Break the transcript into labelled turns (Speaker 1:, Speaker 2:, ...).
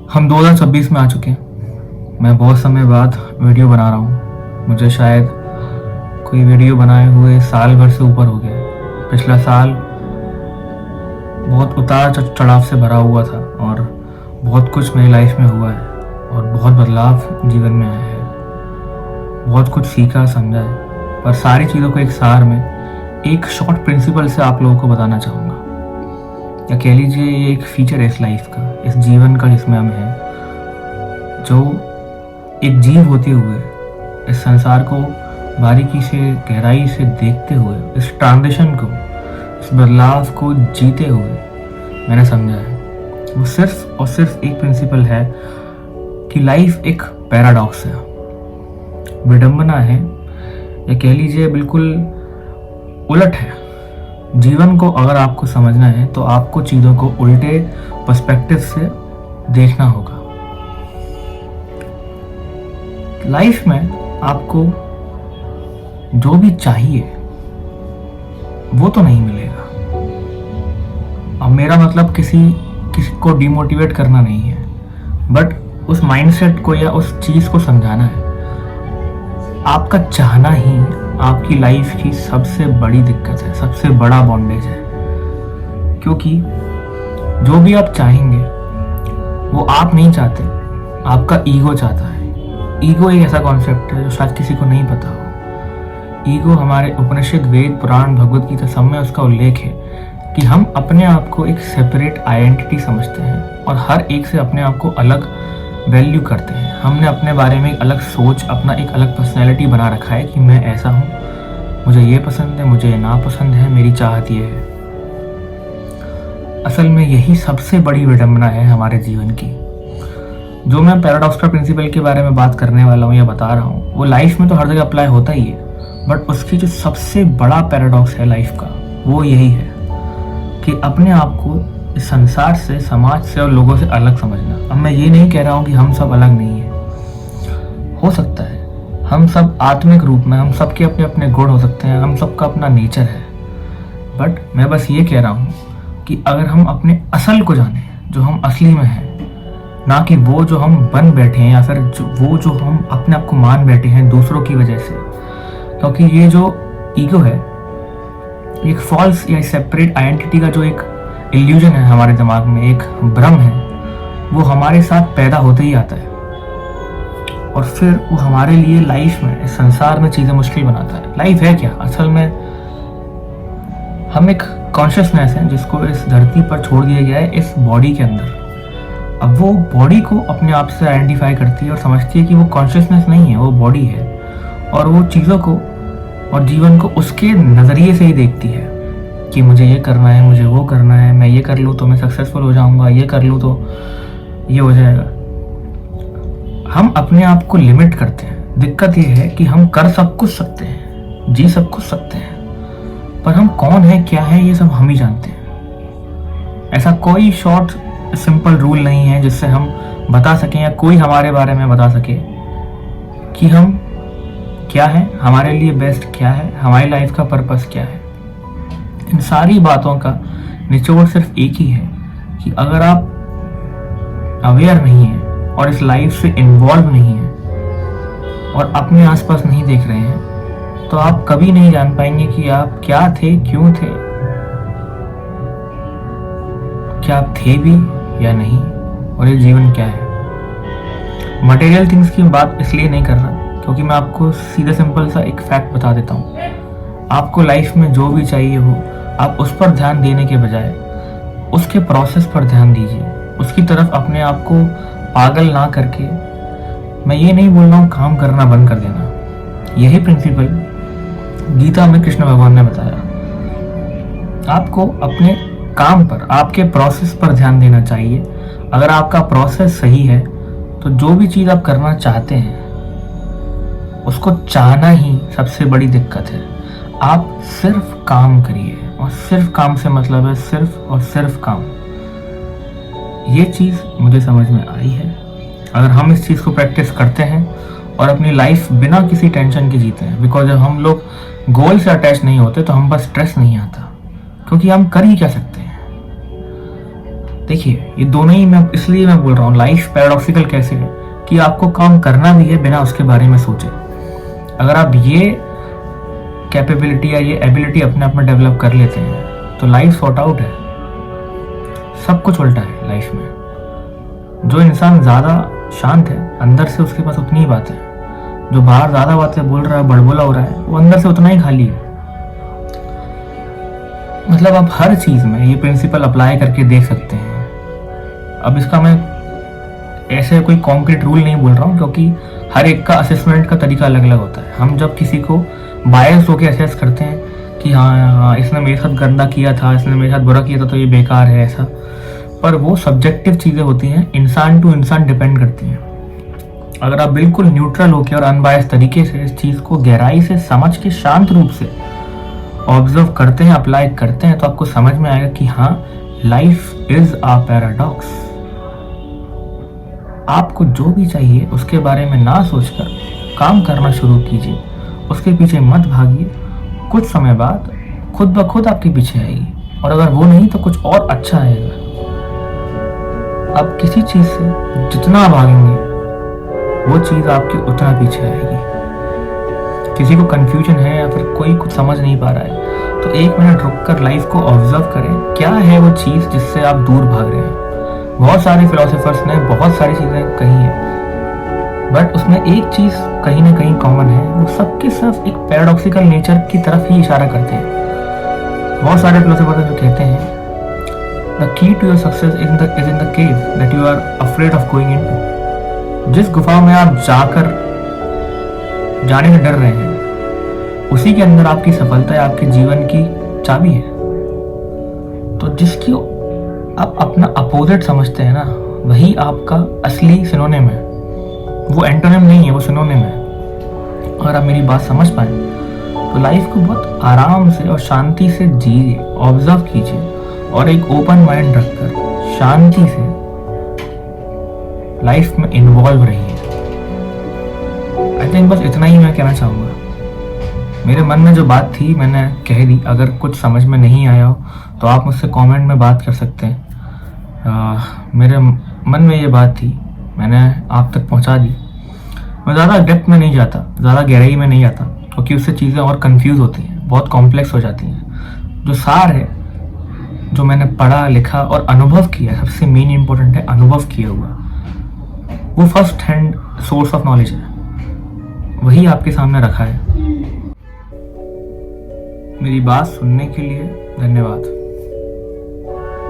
Speaker 1: हम 2026 में आ चुके हैं। मैं बहुत समय बाद वीडियो बना रहा हूँ। मुझे शायद कोई वीडियो बनाए हुए साल भर से ऊपर हो गया। पिछला साल बहुत उतार चढ़ाव से भरा हुआ था और बहुत कुछ मेरी लाइफ में हुआ है और बहुत बदलाव जीवन में आया है। बहुत कुछ सीखा समझा है, पर सारी चीज़ों को एक सार में एक शॉर्ट प्रिंसिपल से आप लोगों को बताना चाहूँगा, या कह लीजिए ये एक फीचर है इस लाइफ का, इस जीवन का जिसमें हम हैं। जो एक जीव होते हुए इस संसार को बारीकी से गहराई से देखते हुए इस ट्रांजिशन को, इस बदलाव को जीते हुए मैंने समझा है वो सिर्फ और सिर्फ एक प्रिंसिपल है कि लाइफ एक पैराडॉक्स है, विडंबना है, या कह लीजिए बिल्कुल उलट है। जीवन को अगर आपको समझना है तो आपको चीज़ों को उल्टे पर्सपेक्टिव से देखना होगा। लाइफ में आपको जो भी चाहिए वो तो नहीं मिलेगा। अब मेरा मतलब किसी को डिमोटिवेट करना नहीं है, बट उस माइंडसेट को या उस चीज़ को समझाना है। आपका चाहना ही आपकी लाइफ की सबसे बड़ी दिक्कत है, सबसे बड़ा बॉन्डेज है। क्योंकि जो भी आप चाहेंगे वो आप नहीं चाहते, आपका ईगो चाहता है। ईगो एक ऐसा कॉन्सेप्ट है जो शायद किसी को नहीं पता हो। ईगो हमारे उपनिषद, वेद, पुराण, भगवद गीता सब में उसका उल्लेख है कि हम अपने आप को एक सेपरेट आइडेंटिटी समझते हैं और हर एक से अपने आप को अलग वैल्यू करते हैं। हमने अपने बारे में एक अलग सोच, अपना एक अलग पर्सनैलिटी बना रखा है कि मैं ऐसा हूँ, मुझे ये पसंद है, मुझे ये नापसंद है, मेरी चाहत ये है। असल में यही सबसे बड़ी विडंबना है हमारे जीवन की। जो मैं पैराडॉक्स प्रिंसिपल के बारे में बात करने वाला हूँ या बता रहा हूँ, वो लाइफ में तो हर जगह अप्लाई होता ही है, बट उसकी जो सबसे बड़ा पैराडॉक्स है लाइफ का, वो यही है कि अपने आप को इस संसार से, समाज से और लोगों से अलग समझना। अब मैं ये नहीं कह रहा हूँ कि हम सब अलग नहीं हैं, हो सकता है हम सब आत्मिक रूप में, हम सबके अपने अपने गुण हो सकते हैं, हम सबका अपना नेचर है, बट मैं बस ये कह रहा हूँ कि अगर हम अपने असल को जाने, जो हम असली में हैं, ना कि वो जो हम बन बैठे हैं या फिर वो जो हम अपने आप को मान बैठे हैं दूसरों की वजह से। क्योंकि ये जो ईगो है, एक फॉल्स या सेपरेट आइडेंटिटी का जो एक इल्यूजन है हमारे दिमाग में, एक भ्रम है, वो हमारे साथ पैदा होते ही आता है और फिर वो हमारे लिए लाइफ में, इस संसार में चीज़ें मुश्किल बनाता है। लाइफ है क्या? असल में हम एक कॉन्शियसनेस है जिसको इस धरती पर छोड़ दिया गया है इस बॉडी के अंदर। अब वो बॉडी को अपने आप से आइडेंटिफाई करती है और समझती है कि वो कॉन्शियसनेस नहीं है, वो बॉडी है, और वो चीज़ों को और जीवन को उसके नज़रिए से ही देखती है कि मुझे ये करना है, मुझे वो करना है, मैं ये कर लूँ तो मैं सक्सेसफुल हो जाऊँगा, ये कर लूँ तो ये हो जाएगा। हम अपने आप को लिमिट करते हैं। दिक्कत ये है कि हम कर सब कुछ सकते हैं, जी सब कुछ सकते हैं, पर हम कौन है, क्या है, ये सब हम ही जानते हैं। ऐसा कोई शॉर्ट सिंपल रूल नहीं है जिससे हम बता सकें या कोई हमारे बारे में बता सके कि हम क्या है, हमारे लिए बेस्ट क्या है, हमारी लाइफ का पर्पस क्या है। इन सारी बातों का निचोड़ सिर्फ एक ही है कि अगर आप अवेयर नहीं हैं और इस लाइफ से इन्वॉल्व नहीं हैं और अपने आसपास नहीं देख रहे हैं, तो आप कभी नहीं जान पाएंगे कि आप क्या थे, क्यों थे, क्या आप थे भी या नहीं, और ये जीवन क्या है। मटेरियल थिंग्स की बात इसलिए नहीं कर रहा क्योंकि मैं आपको सीधा सिंपल सा एक फैक्ट बता देता हूँ। आपको लाइफ में जो भी चाहिए हो, आप उस पर ध्यान देने के बजाय उसके प्रोसेस पर ध्यान दीजिए, उसकी तरफ अपने आप को पागल ना करके। मैं ये नहीं बोल रहा हूँ काम करना बंद कर देना, यही प्रिंसिपल गीता में कृष्ण भगवान ने बताया। आपको अपने काम पर, आपके प्रोसेस पर ध्यान देना चाहिए। अगर आपका प्रोसेस सही है तो जो भी चीज़ आप करना चाहते हैं उसको चाहना ही सबसे बड़ी दिक्कत है। आप सिर्फ काम करिए, और सिर्फ काम से मतलब है सिर्फ और सिर्फ काम। ये चीज़ मुझे समझ में आई है। अगर हम इस चीज़ को प्रैक्टिस करते हैं और अपनी लाइफ बिना किसी टेंशन के जीते हैं, बिकॉज जब हम लोग गोल से अटैच नहीं होते तो हम पर स्ट्रेस नहीं आता, क्योंकि हम कर ही क्या सकते हैं। देखिए ये दोनों ही मैं इसलिए मैं बोल रहा हूँ लाइफ पैराडॉक्सिकल कैसे है कि आपको काम करना भी है बिना उसके बारे में सोचे। अगर आप ये कैपेबिलिटी या ये एबिलिटी अपने आप में डेवलप कर लेते हैं तो लाइफ सॉर्ट आउट है। सब कुछ उल्टा है लाइफ में। जो इंसान ज़्यादा शांत है अंदर से उसके पास उतनी ही बातें हैं, जो बाहर ज़्यादा बातें बोल रहा है बड़बोला हो रहा है वो अंदर से उतना ही खाली है। मतलब आप हर चीज़ में ये प्रिंसिपल अप्लाई करके देख सकते हैं। अब इसका मैं ऐसे कोई कॉन्क्रीट रूल नहीं बोल रहा हूँ क्योंकि हर एक का असेसमेंट का तरीका अलग अलग होता है। हम जब किसी को बायस होकर असेस करते हैं कि हाँ इसने मेरे साथ गंदा किया था, इसने मेरे साथ बुरा किया था तो ये बेकार है ऐसा, पर वो सब्जेक्टिव चीज़ें होती हैं, इंसान टू इंसान डिपेंड करती हैं। अगर आप बिल्कुल न्यूट्रल होकर और अनबायस तरीके से इस चीज़ को गहराई से समझ के शांत रूप से ऑब्जर्व करते हैं, अप्लाई करते हैं, तो आपको समझ में आएगा कि हाँ लाइफ इज अ पैराडॉक्स। आपको जो भी चाहिए उसके बारे में ना सोचकर काम करना शुरू कीजिए, उसके पीछे मत भागिए। कुछ समय बाद खुद ब खुद आपके पीछे आएगी, और अगर वो नहीं तो कुछ और अच्छा आएगा। आप किसी चीज़ से जितना भागेंगे वो चीज़ आपके उतना पीछे आएगी। किसी को कंफ्यूजन है या फिर कोई कुछ समझ नहीं पा रहा है तो 1 मिनट रुककर लाइफ को ऑब्जर्व करें, क्या है वो चीज़ जिससे आप दूर भाग रहे हैं। बहुत सारे फिलोसोफर्स ने बहुत सारी चीज़ें कही हैं, बट उसमें एक चीज़ कहीं ना कहीं कॉमन है, वो सबके सिर्फ एक पैराडॉक्सिकल नेचर की तरफ ही इशारा करते हैं। बहुत सारे फिलोसोफर जो कहते हैं the key to your success is in the cave that you are afraid of going into. जिस गुफा में आप जाने से डर रहे हैं उसी के अंदर आपकी सफलता है, आपके जीवन की चाबी है। तो जिसकी आप अपना अपोजिट समझते हैं ना, वही आपका असली सिनोनिम है। वो एंटोनिम नहीं है, वो सिनोनिम है। अगर आप मेरी बात समझ पाए तो लाइफ को बहुत आराम से और शांति से जिए, ऑब्जर्व कीजिए और एक ओपन माइंड रखकर शांति से लाइफ में इन्वॉल्व रहिए। आई थिंक बस इतना ही मैं कहना चाहूँगा। मेरे मन में जो बात थी मैंने कह दी। अगर कुछ समझ में नहीं आया हो तो आप मुझसे कमेंट में बात कर सकते हैं। मेरे मन में ये बात थी, मैंने आप तक पहुंचा दी। मैं ज़्यादा डेप्थ में नहीं जाता, ज़्यादा गहराई में नहीं जाता, क्योंकि उससे चीज़ें और कंफ्यूज होती हैं, बहुत कॉम्प्लेक्स हो जाती हैं। जो सार है, जो मैंने पढ़ा लिखा और अनुभव किया, सबसे मेन इंपॉर्टेंट है अनुभव किया हुआ, वो first hand source of knowledge है, वही आपके सामने रखा है। मेरी बात सुनने के लिए धन्यवाद।